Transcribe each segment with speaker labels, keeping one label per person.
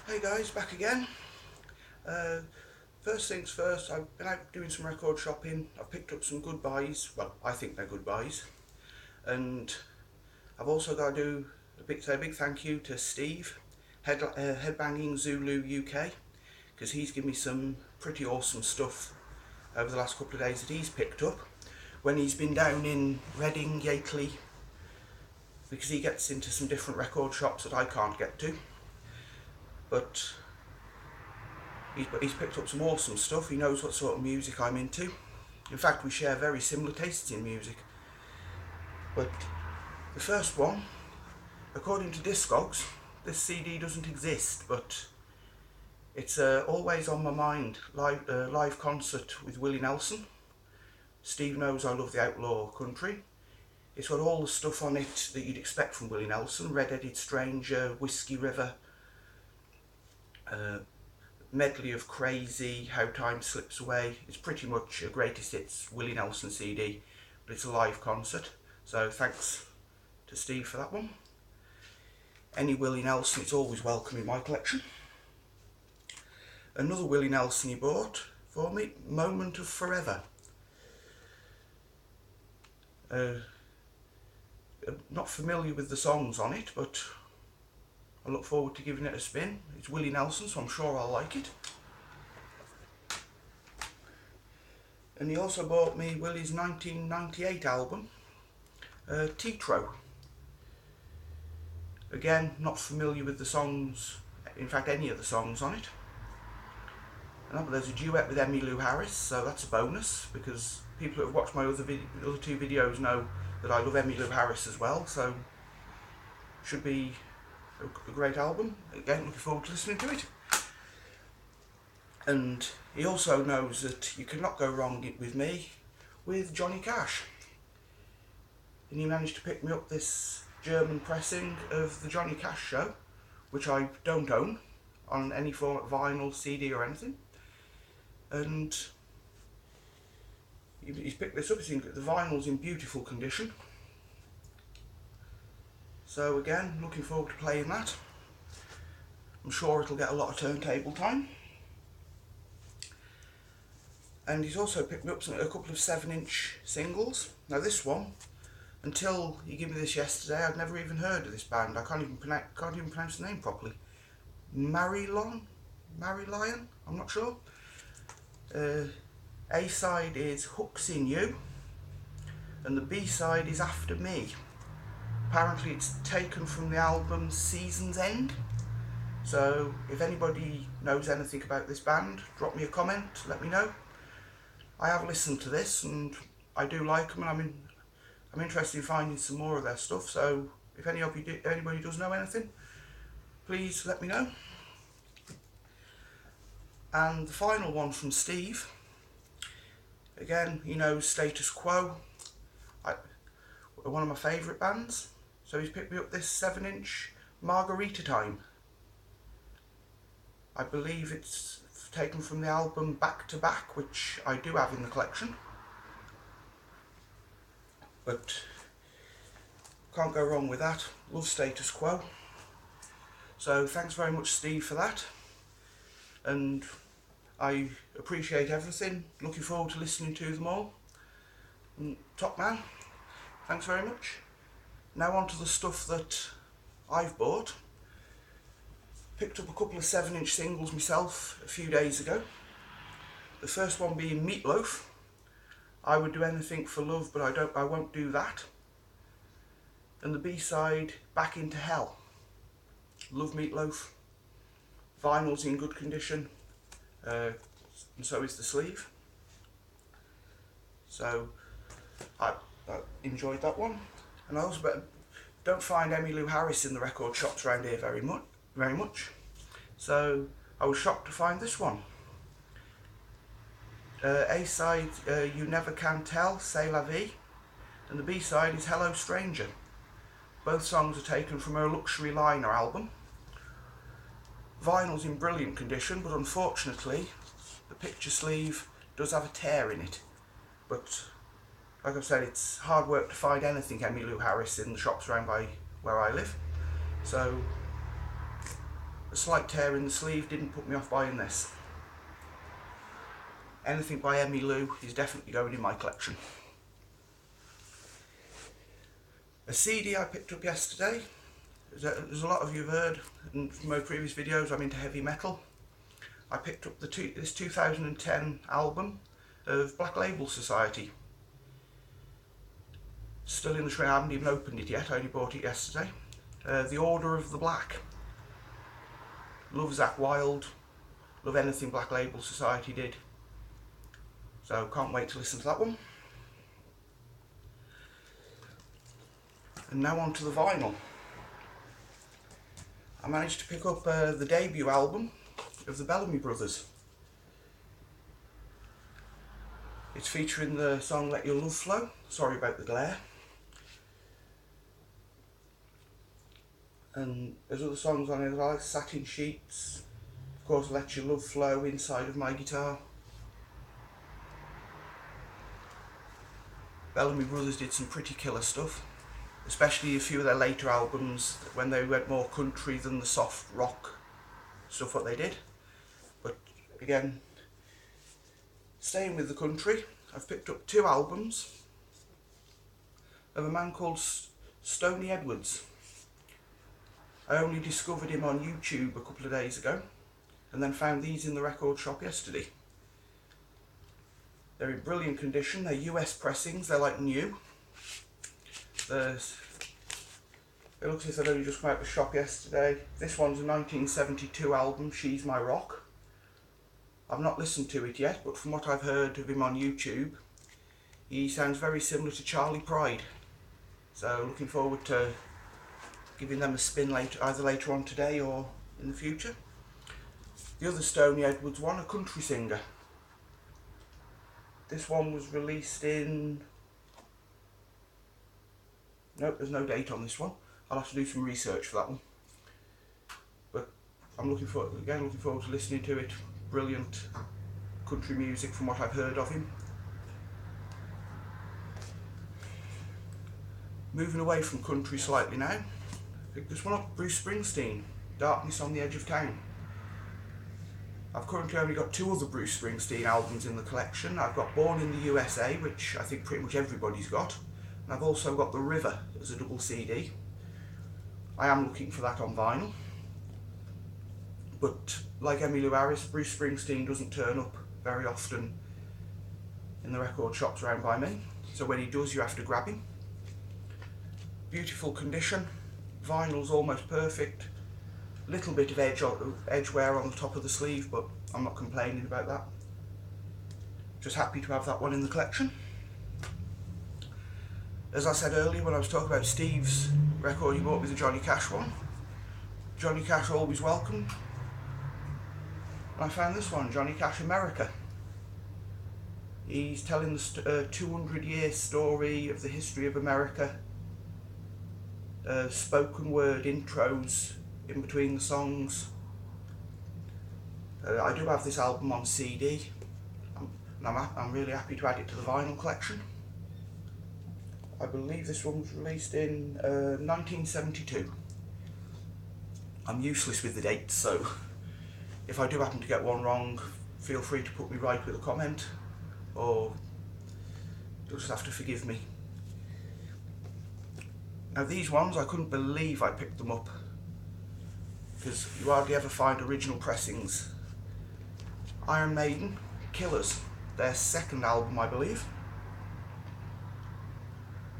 Speaker 1: Hey guys, back again. Uh, First things first, I've been out doing some record shopping. I've picked up some good buys. Well, I think they're good buys. And I've also got to say a big thank you to Steve, Headbanging Zulu UK, because he's given me some pretty awesome stuff over the last couple of days that he's picked up when he's been down in Reading, Yateley, because he gets into some different record shops that I can't get to. But he's picked up some awesome stuff. He knows what sort of music I'm into. In fact, we share very similar tastes in music. But the first one, according to Discogs, this CD doesn't exist, but it's Always on My Mind live concert with Willie Nelson. Steve knows I love the outlaw country. It's got all the stuff on it that you'd expect from Willie Nelson: Red-Headed Stranger, Whiskey River, medley of Crazy, How Time Slips Away. It's pretty much a greatest hits Willie Nelson CD, but it's a live concert. So thanks to Steve for that one. Any Willie Nelson, it's always welcome in my collection. Another Willie Nelson he bought for me, Moment of Forever. I'm not familiar with the songs on it, but I look forward to giving it a spin. It's Willie Nelson, so I'm sure I'll like it. And he also bought me Willie's 1998 album, Tetro. Again, not familiar with the songs, in fact any of the songs on it. But there's a duet with Emmylou Harris, so that's a bonus, because people who have watched my other two videos know that I love Emmylou Harris as well, so should be a great album. Again, looking forward to listening to it. And he also knows that you cannot go wrong with me with Johnny Cash. And he managed to pick me up this German pressing of the Johnny Cash Show, which I don't own on any form of vinyl, CD or anything. And he's picked this up. The vinyl's in beautiful condition. So again, looking forward to playing that. I'm sure it'll get a lot of turntable time. And he's also picked me up a couple of 7-inch singles. Now this one, until he gave me this yesterday, I'd never even heard of this band. I can't even pronounce the name properly. Marillion? I'm not sure. A side is Hooks in You, and the B side is After Me. Apparently it's taken from the album Season's End. So if anybody knows anything about this band, drop me a comment, let me know. I have listened to this and I do like them, and I'm interested in finding some more of their stuff. So if anybody does know anything, please let me know. And the final one from Steve. Again, he knows Status Quo, one of my favourite bands. So he's picked me up this 7-inch Margarita Time. I believe it's taken from the album Back to Back, which I do have in the collection. But can't go wrong with that. Love Status Quo. So thanks very much, Steve, for that. And I appreciate everything. Looking forward to listening to them all. And top man, thanks very much. Now on to the stuff that I've bought. Picked up a couple of 7-inch singles myself a few days ago. The first one being Meatloaf. I Would Do Anything for Love, but I won't do that. And the B-side, Back Into Hell. Love Meatloaf. Vinyl's in good condition, and so is the sleeve. So I enjoyed that one. And I also don't find Emmylou Harris in the record shops around here very much. So I was shocked to find this one. A-side, You Never Can Tell, C'est La Vie, and the B-side is Hello Stranger. Both songs are taken from her Luxury Liner album. Vinyl's in brilliant condition, but unfortunately the picture sleeve does have a tear in it. But like I've said, it's hard work to find anything Emmylou Harris in the shops around by where I live. So a slight tear in the sleeve didn't put me off buying this. Anything by Emmylou is definitely going in my collection. A CD I picked up yesterday. As a lot of you have heard, and from my previous videos, I'm into heavy metal. I picked up this 2010 album of Black Label Society. Still in the tray, I haven't even opened it yet, I only bought it yesterday. The Order of the Black. Love Zakk Wylde, love anything Black Label Society did. So can't wait to listen to that one. And now on to the vinyl. I managed to pick up the debut album of the Bellamy Brothers. It's featuring the song Let Your Love Flow. Sorry about the glare. And there's other songs on it as well, Satin Sheets, of course Let Your Love Flow, Inside of My Guitar. Bellamy Brothers did some pretty killer stuff, especially a few of their later albums when they went more country than the soft rock stuff what they did. But again, staying with the country, I've picked up 2 albums of a man called Stoney Edwards. I only discovered him on YouTube a couple of days ago and then found these in the record shop yesterday. They're in brilliant condition, they're US pressings, they're like new. It looks as if they'd only just come out of the shop yesterday. This one's a 1972 album, She's My Rock. I've not listened to it yet, but from what I've heard of him on YouTube, he sounds very similar to Charlie Pride. So looking forward to giving them a spin later, either later on today or in the future. The other Stoney Edwards one, a country singer. This one was released in... Nope, there's no date on this one. I'll have to do some research for that one. But I'm looking forward to listening to it. Brilliant country music from what I've heard of him. Moving away from country slightly now. Pick this one up, Bruce Springsteen, Darkness on the Edge of Town. I've currently only got 2 other Bruce Springsteen albums in the collection. I've got Born in the USA, which I think pretty much everybody's got. And I've also got The River as a double CD. I am looking for that on vinyl. But like Emmylou Harris, Bruce Springsteen doesn't turn up very often in the record shops around by me. So when he does, you have to grab him. Beautiful condition. Vinyl's almost perfect. Little bit of edge wear on the top of the sleeve, but I'm not complaining about that. Just happy to have that one in the collection. As I said earlier when I was talking about Steve's record he bought me, the Johnny Cash one. Johnny Cash always welcome. And I found this one, Johnny Cash America. He's telling the 200-year story of the history of America. Spoken word intros in between the songs. I do have this album on CD, and I'm really happy to add it to the vinyl collection. I believe this one was released in 1972. I'm useless with the dates, so if I do happen to get one wrong, feel free to put me right with a comment, or you'll just have to forgive me. Now these ones, I couldn't believe I picked them up, because you hardly ever find original pressings. Iron Maiden, Killers, their second album I believe.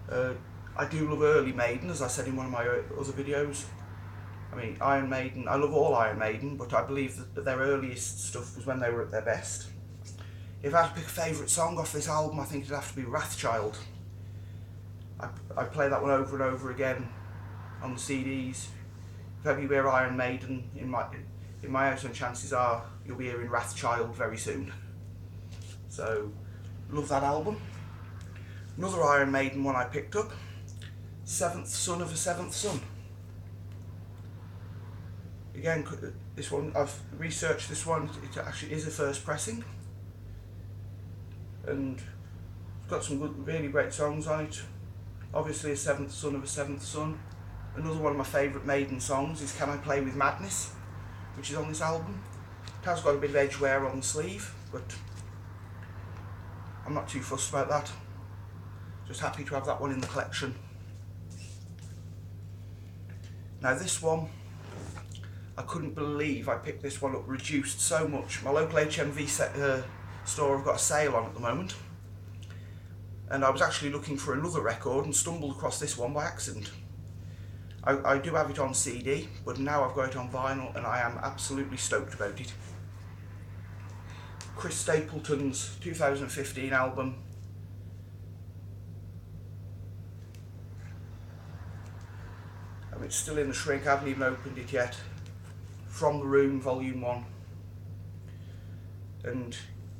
Speaker 1: I do love early Maiden, as I said in one of my other videos. I mean, Iron Maiden, I love all Iron Maiden, but I believe that their earliest stuff was when they were at their best. If I had to pick a favourite song off this album, I think it'd have to be Wrathchild. I play that one over and over again on the CDs. If ever you hear Iron Maiden in my house, and chances are you'll be hearing Wrathchild very soon. So, love that album. Another Iron Maiden one I picked up, Seventh Son of a Seventh Son. Again, this one, I've researched this one, it actually is a first pressing. And it's got some good, really great songs on it. Obviously, A Seventh Son of a Seventh Son. Another one of my favourite Maiden songs is Can I Play With Madness? which is on this album. It has got a bit of edge wear on the sleeve, but I'm not too fussed about that. Just happy to have that one in the collection. Now this one, I couldn't believe I picked this one up reduced so much. My local HMV store have got a sale on at the moment, and I was actually looking for another record and stumbled across this one by accident. I do have it on CD, but now I've got it on vinyl and I am absolutely stoked about it. Chris Stapleton's 2015 album. It's still in the shrink, I haven't even opened it yet. From the Room, Volume 1. And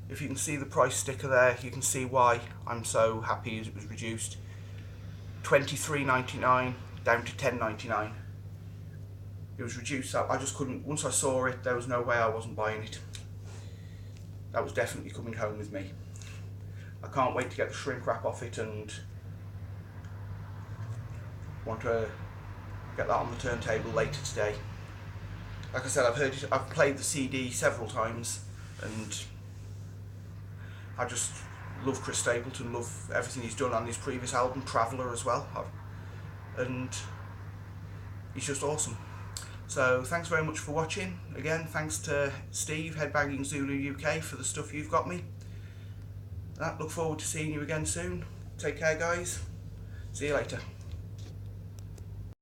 Speaker 1: if you can see the price sticker there, you can see why I'm so happy as it was reduced. $23.99 down to $10.99. It was reduced, I just couldn't, once I saw it, there was no way I wasn't buying it. That was definitely coming home with me. I can't wait to get the shrink wrap off it and want to get that on the turntable later today. Like I said, I've played the CD several times, and I just love Chris Stapleton, love everything he's done on his previous album, Traveller, as well. And he's just awesome. So thanks very much for watching. Again, thanks to Steve, Headbanging Zulu UK, for the stuff you've got me. Look forward to seeing you again soon. Take care, guys. See you later.